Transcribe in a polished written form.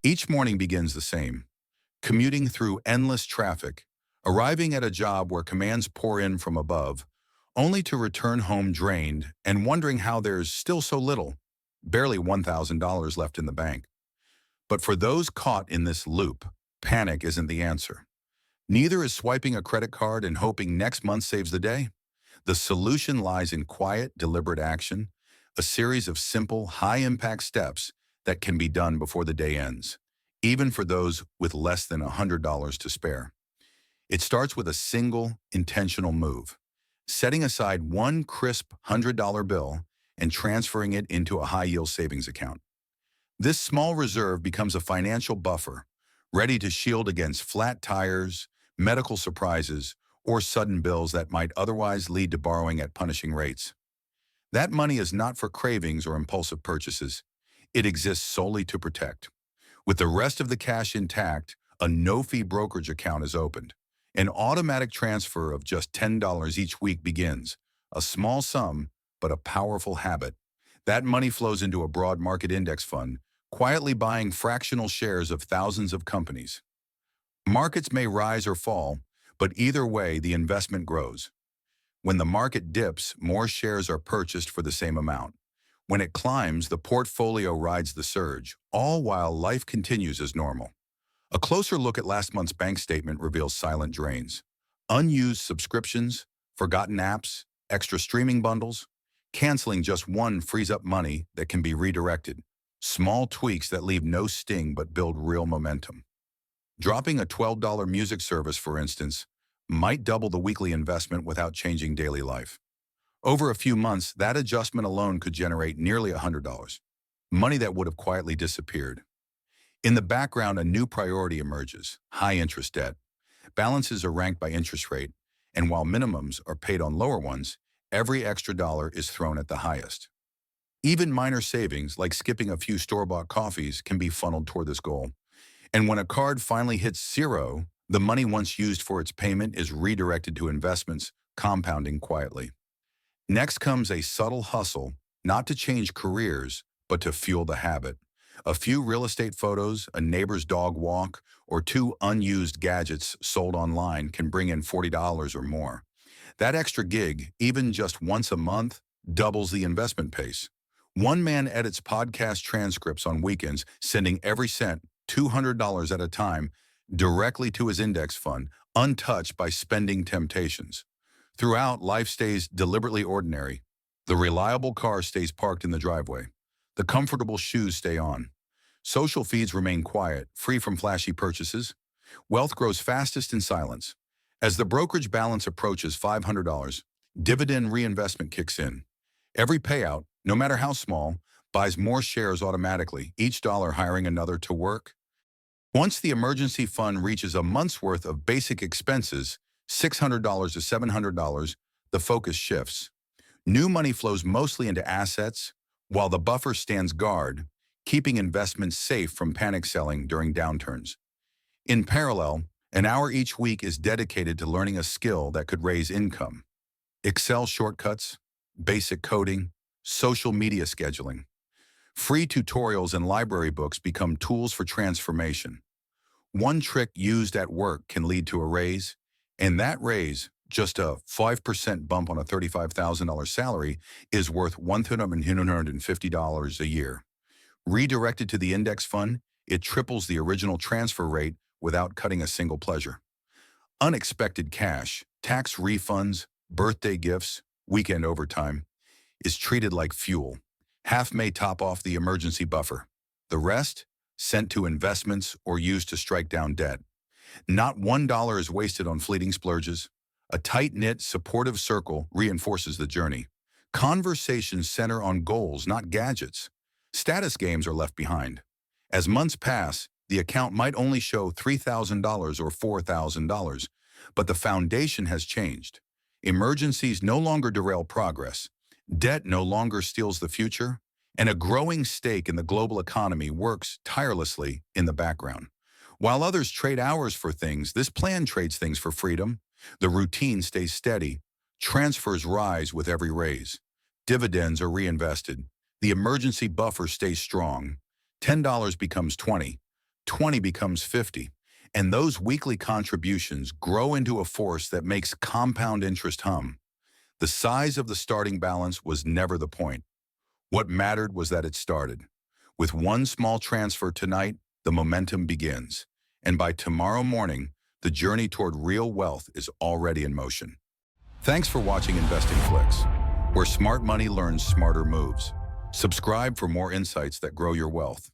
Each morning begins the same, commuting through endless traffic, arriving at a job where commands pour in from above, only to return home drained and wondering how there's still so little, barely $1,000 left in the bank. But for those caught in this loop, panic isn't the answer. Neither is swiping a credit card and hoping next month saves the day. The solution lies in quiet, deliberate action, a series of simple, high-impact steps that can be done before the day ends, even for those with less than $100 to spare. It starts with a single, intentional move, setting aside one crisp $100 bill and transferring it into a high-yield savings account. This small reserve becomes a financial buffer, ready to shield against flat tires, medical surprises, or sudden bills that might otherwise lead to borrowing at punishing rates. That money is not for cravings or impulsive purchases. It exists solely to protect. With the rest of the cash intact, a no-fee brokerage account is opened. An automatic transfer of just $10 each week begins. A small sum, but a powerful habit. That money flows into a broad market index fund, quietly buying fractional shares of thousands of companies. Markets may rise or fall, but either way, the investment grows. When the market dips, more shares are purchased for the same amount. When it climbs, the portfolio rides the surge, all while life continues as normal. A closer look at last month's bank statement reveals silent drains. Unused subscriptions, forgotten apps, extra streaming bundles. Canceling just one frees up money that can be redirected. Small tweaks that leave no sting but build real momentum. Dropping a $12 music service, for instance, might double the weekly investment without changing daily life. Over a few months, that adjustment alone could generate nearly $100, money that would have quietly disappeared. In the background, a new priority emerges: high-interest debt. Balances are ranked by interest rate, and while minimums are paid on lower ones, every extra dollar is thrown at the highest. Even minor savings, like skipping a few store-bought coffees, can be funneled toward this goal. And when a card finally hits zero, the money once used for its payment is redirected to investments, compounding quietly. Next comes a subtle hustle, not to change careers, but to fuel the habit. A few real estate photos, a neighbor's dog walk, or two unused gadgets sold online can bring in $40 or more. That extra gig, even just once a month, doubles the investment pace. One man edits podcast transcripts on weekends, sending every cent, $200 at a time, directly to his index fund, untouched by spending temptations. Throughout, life stays deliberately ordinary. The reliable car stays parked in the driveway. The comfortable shoes stay on. Social feeds remain quiet, free from flashy purchases. Wealth grows fastest in silence. As the brokerage balance approaches $500, dividend reinvestment kicks in. Every payout, no matter how small, buys more shares automatically, each dollar hiring another to work. Once the emergency fund reaches a month's worth of basic expenses, $600 to $700, the focus shifts. New money flows mostly into assets, while the buffer stands guard, keeping investments safe from panic selling during downturns. In parallel, an hour each week is dedicated to learning a skill that could raise income. Excel shortcuts, basic coding, social media scheduling. Free tutorials and library books become tools for transformation. One trick used at work can lead to a raise, and that raise, just a 5% bump on a $35,000 salary, is worth $150 a year. Redirected to the index fund, it triples the original transfer rate without cutting a single pleasure. Unexpected cash, tax refunds, birthday gifts, weekend overtime, is treated like fuel. Half may top off the emergency buffer. The rest, sent to investments or used to strike down debt. Not $1 is wasted on fleeting splurges. A tight-knit, supportive circle reinforces the journey. Conversations center on goals, not gadgets. Status games are left behind. As months pass, the account might only show $3,000 or $4,000, but the foundation has changed. Emergencies no longer derail progress. Debt no longer steals the future, and a growing stake in the global economy works tirelessly in the background. While others trade hours for things, this plan trades things for freedom. The routine stays steady. Transfers rise with every raise. Dividends are reinvested. The emergency buffer stays strong. $10 becomes 20, 20 becomes 50, and those weekly contributions grow into a force that makes compound interest hum. The size of the starting balance was never the point. What mattered was that it started. With one small transfer tonight, the momentum begins. And by tomorrow morning, the journey toward real wealth is already in motion. Thanks for watching InvestingFlix, where smart money learns smarter moves. Subscribe for more insights that grow your wealth.